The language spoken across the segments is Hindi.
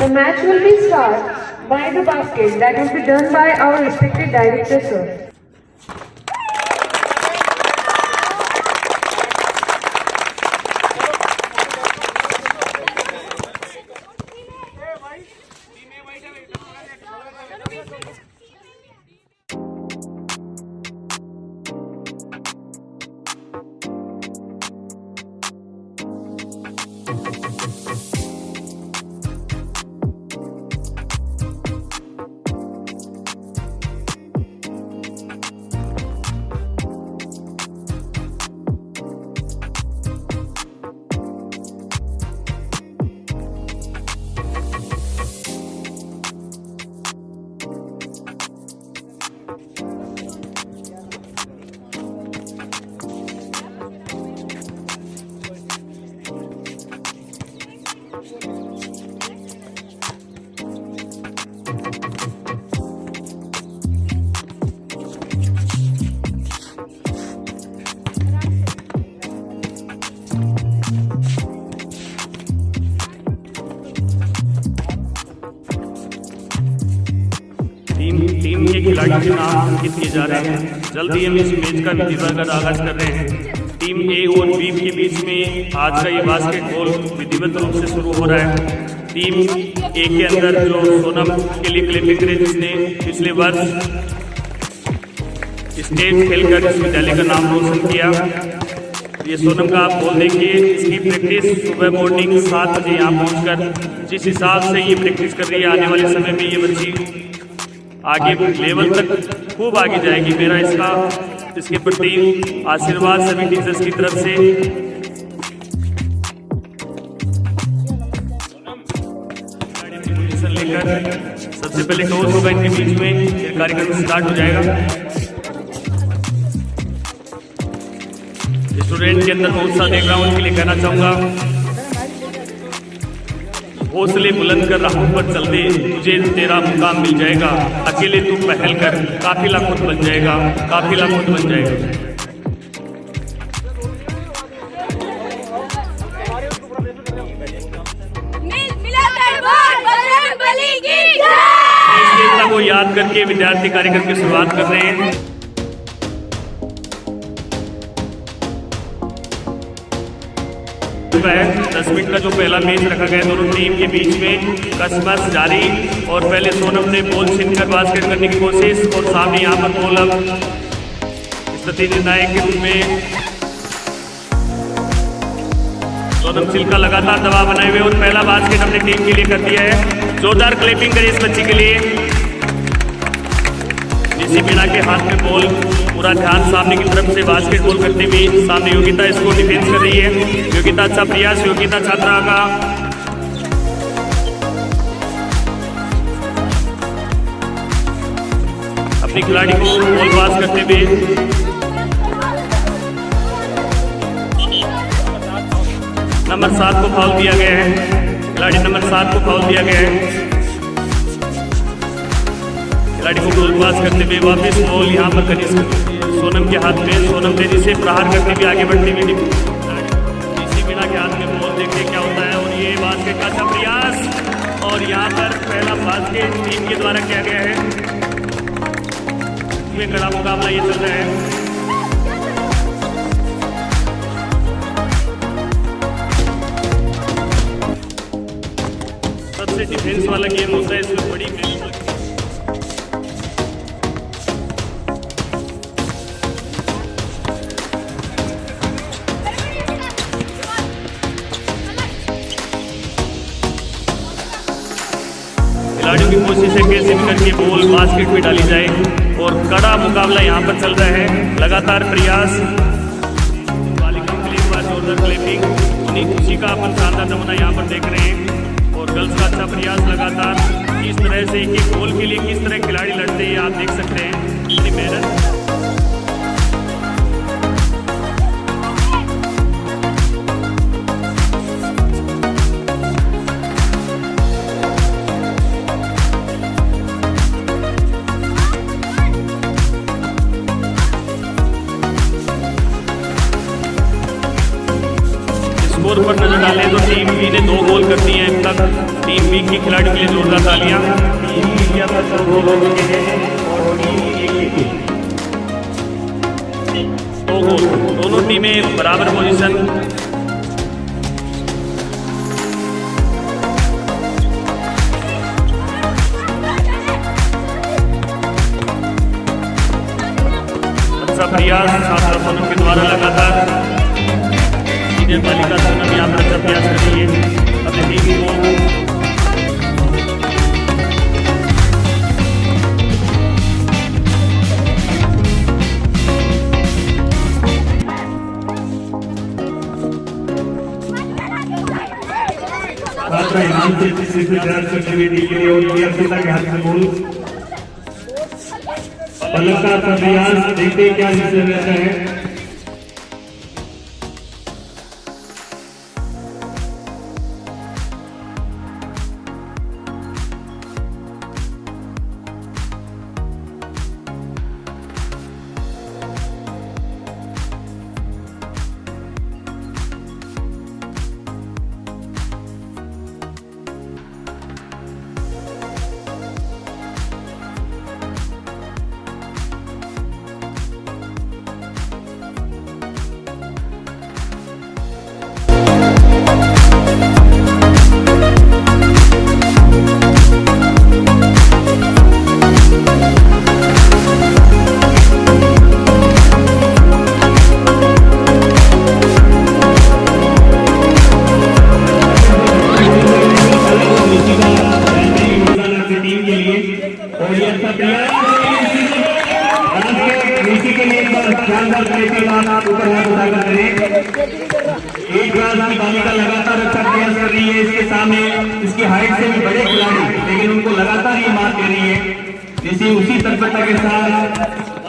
match will be started by the basket that will be done by our respected director, sir. Team के खिलाड़ियों के नाम अंकित किए जा रहे हैं। जल्दी हम इस मैच का विधिवत आगाज कर रहे हैं। टीम ए और बी के बीच में आज का ये बास्केटबॉल विधिवत रूप से शुरू हो रहा है। टीम ए के अंदर जो सोनम के लिए क्लेपिंग करे, जिसने पिछले वर्ष स्टेट खेलकर इस विद्यालय का नाम रोशन किया, ये सोनम का आप बोल देखिए। इसकी प्रैक्टिस सुबह मॉर्निंग 7 बजे यहाँ पहुँचकर जिस हिसाब से ये प्रैक्टिस कर रही है, आने वाले समय में ये बच्ची आगे लेवल तक खूब आगे जाएगी। मेरा इसके प्रति आशीर्वाद सभी टीचर्स की तरफ से। पोजीशन लेकर सबसे पहले टॉस होगा इनके बीच में, फिर कार्यक्रम स्टार्ट हो जाएगा। स्टूडेंट के अंदर बहुत सा देख रहा हूँ, उनके लिए कहना चाहूँगा, हौसले बुलंद कर राहों पर चल दे, तुझे तेरा मुकाम मिल जाएगा। अकेले तू पहल कर, काफिला खुद बन जाएगा, काफिला खुद बन जाएगा। इस चेतना को याद करके विद्यार्थी कार्यक्रम की शुरुआत कर रहे हैं। है 10 मिनट का जो पहला मैच रखा गया दोनों टीम के बीच में, कसमस जारी। और पहले सोनम ने बॉल छीनकर बास्केट करने की कोशिश, और सामने यहाँ पर बॉल अब स्थिति निर्णायक के रूप में सोनम सिल का लगातार दबाव बनाए हुए, और पहला बास्केट अपनी टीम के लिए कर दिया है। जोरदार क्लैपिंग करिए इस बच्ची के लिए। निशी मीणा के हाथ में बॉल, पूरा ध्यान सामने की तरफ से बास्केटबॉल करने में। सामने योगिता इसको डिफेंस कर रही है। योगिता अच्छा प्रयास, योगिता छात्रा का अपनी खिलाड़ी को बॉल पास करते हुए। नंबर 7 को फाउल दिया गया है। खिलाड़ी नंबर 7 को फाउल दिया गया है। खिलाड़ी को बॉल पास करते हुए वापस बॉल यहाँ पर कनिष्क सोनम के हाथ में। सोनम तेजी से प्रहार करते हुए आगे बढ़ती हुई निशी मीणा के हाथ में बॉल, देखते क्या होता है। और ये बास्केट का अच्छा प्रयास, और यहाँ पर पहला बास्केट टीम के द्वारा किया गया है। इसमें कड़ा मुकाबला ये चल रहा है। सबसे डिफेंस वाला गेम होता है, इसमें बड़ी खिलाड़ियों की कोशिश है कैसे भी करके बॉल बास्केट में डाली जाए, और कड़ा मुकाबला यहाँ पर चल रहा है। लगातार प्रयास, बालिकाओं के लिए एक बार जोरदार क्लैपिंग। उन्हीं खुशी का अपन शानदार नमूना यहाँ पर देख रहे हैं। और गर्ल्स का अच्छा प्रयास लगातार, किस तरह से एक गोल के लिए किस तरह खिलाड़ी लड़ते हैं आप देख सकते हैं। इतनी मेहनत। स्कोर पर नजर डालें तो टीम बी ने 2 गोल कर दिए हैं अब तक। टीम बी लीग के खिलाड़ियों के लिए जोरदार तालियां। इंडिया पर 2 गोल हो चुके हैं और दो गोल, दोनों टीमें बराबर पोजीशन। अच्छा प्रयास छात्र सोनम के द्वारा लगातार सीनियर बालिका सोनम यहाँ पर अच्छा प्रयास कर रही है अपने टीम को। पलक का प्रयास देखते क्या रिजल्ट रहता है। एक क्लास की बालिका लगातार अच्छा प्रयास कर रही है। इसके सामने इसकी हाइट से भी बड़े खिलाड़ी, लेकिन उनको लगातार ये मार दे रही है। इसी उसी तत्परता के साथ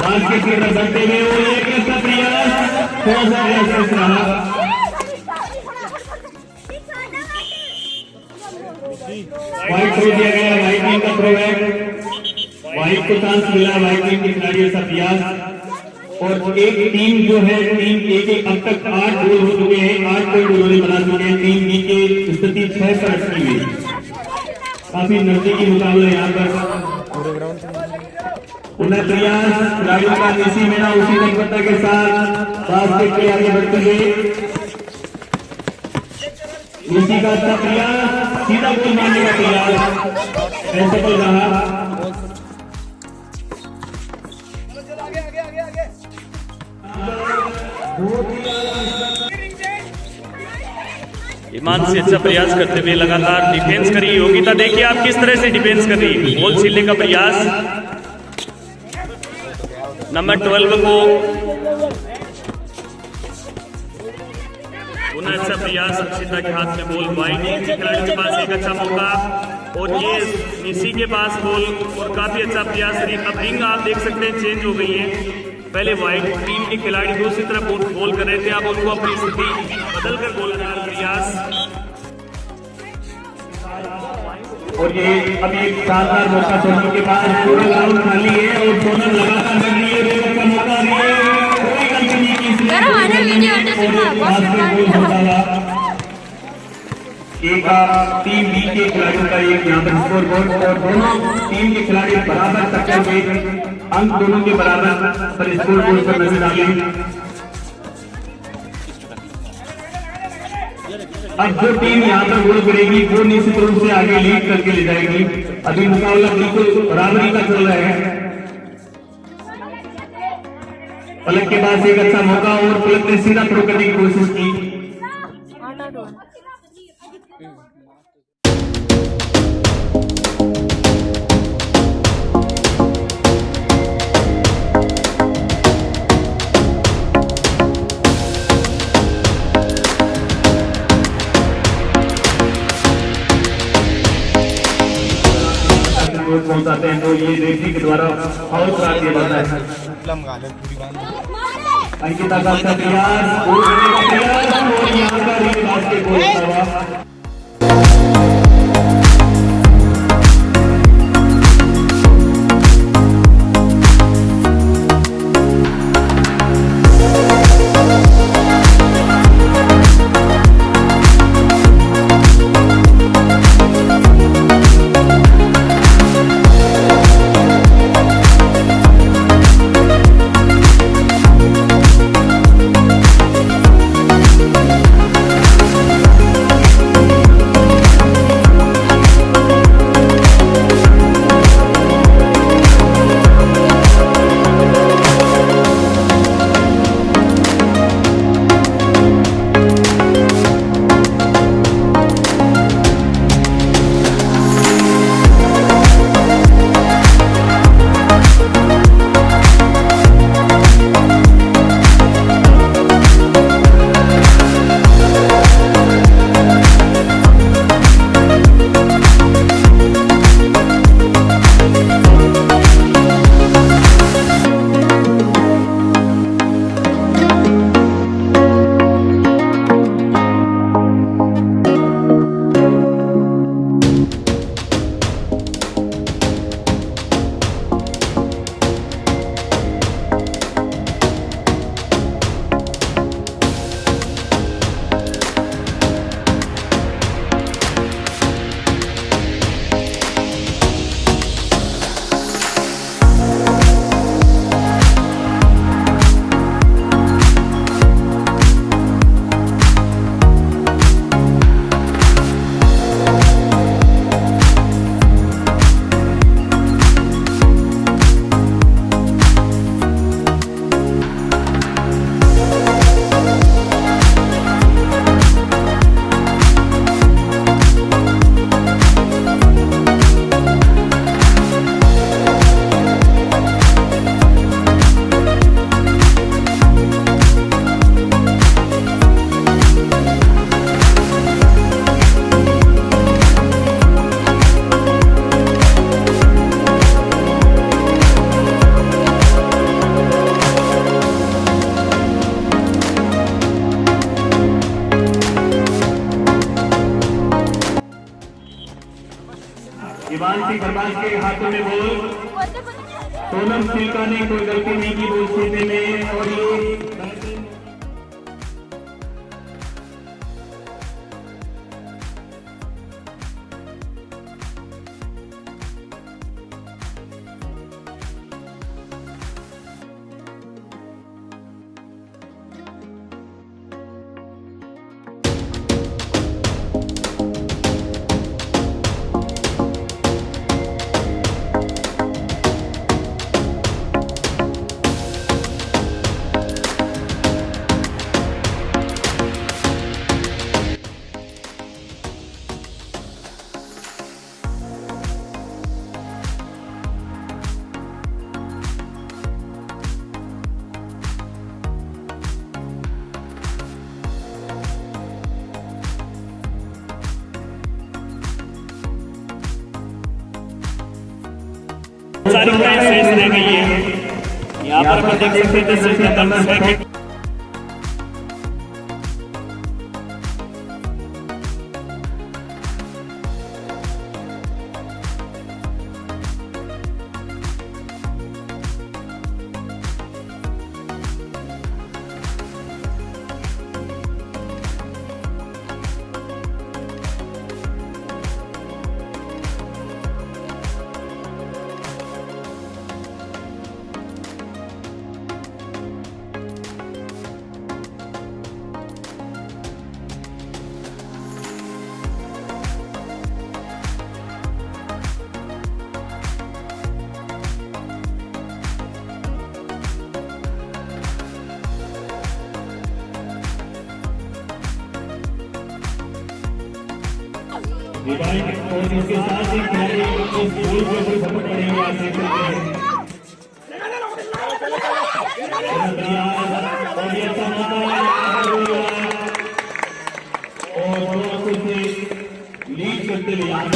बास्केट की तरफ बढ़ते हुए और एक अच्छा प्रयास थोड़ा सा प्रयास रहा। वाइट थ्रो दिया गया, वाइट टीम का थ्रो है, वाइट को चांस मिला, वाइट टीम के खिलाड़ियों का प्रयास। और एक टीम जो है टीम ए के अब तक 8 गोल हो चुके हैं, 8 पॉइंट उन्होंने बना चुके हैं। टीम बी के स्थिति 6 पर अटकी हुई, काफी नजदीकी मुकाबला यहाँ पर। उन्हें प्रयास खिलाड़ियों का इसी मेरा उसी तत्परता के साथ बास्केट के आगे बढ़ते हुए इसी का अच्छा प्रयास, सीधा गोल मारने का प्रयास असफल रहा। ईमान से अच्छा प्रयास करते हुए लगातार डिफेंस करी। योगिता देखिए आप किस तरह से डिफेंस कर रही है। बॉल छीनने का प्रयास नंबर 12 को पुनः अच्छा प्रयास। अक्षिता के हाथ में बॉल, वाइट टीम के खिलाड़ियों के पास एक अच्छा मौका और ये निशी के पास बॉल और काफी अच्छा प्रयास। अब रिंग आप देख सकते हैं चेंज हो गई है। पहले व्हाइट टीम के खिलाड़ी दूसरी तरफ गोल कर रहे थे, अब उनको अपनी स्थिति बदलकर गोल करने का प्रयास। और ये अभी एक शानदार मौका सोनम के पास, पूरा ग्राउंड खाली है और सोनम लगातार कर रही है, का मौका दिए, कोई गलती नहीं की इसने। एक टीम बी के खिलाड़ियों का एक यहाँ पर स्कोर बोर्ड और दोनों टीम के खिलाड़ी बराबर टक्कर में, अंक दोनों के बराबर पर स्कोर बोर्ड पर नजर डालें। अब जो टीम यहाँ पर गोल करेगी वो निश्चित रूप से आगे लीड करके ले जाएगी। अभी मुकाबला बिल्कुल बराबरी का चल रहा है। पलक के पास एक अच्छा मौका और पलक ने सीधा थ्रो करने की कोशिश की। पहुंचाते हैं तो ये रेफरी के द्वारा फाउल करार दिया जाता है। अंकिता का प्रयास और यहाँ का बास्केटबॉल हुआ। हिमांशी खरबाज के हाथों में बॉल। सोनम सिल्का ने कोई गलती नहीं की बॉल छूने में और ये सारी प्राइस शेष रह गई है। यहाँ पर आप देख सकते हैं 10 नंबर 6 और इसके साथ ही खिलाड़ी इस गोल के ऊपर खत्म करेंगे आप देख सकते हैं। और ये अच्छा मौका और 2 से लीड करते हुए यहाँ पर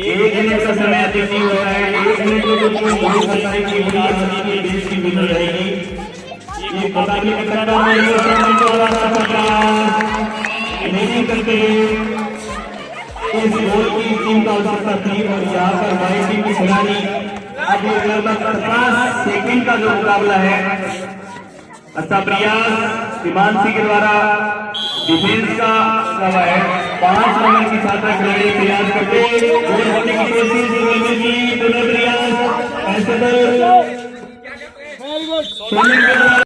एक मिनट का समय अधिक नहीं हुआ है। 1 मिनट में कुछ बहुत बताई कि आज की देश की विनर रहेगी। ये मुकाबले में करता है ये समय को नहीं करते इस गोल की टीम का आवश्यकता थी और यहाँ पर हमारी टीम की खिलाड़ी अभी लगभग 50 सेकंड का जो मुकाबला है अच्छा प्रयास हिमांशी के द्वारा डिफेंस का है 5 नंबर की छात्रा खिलाड़ी प्रयास करते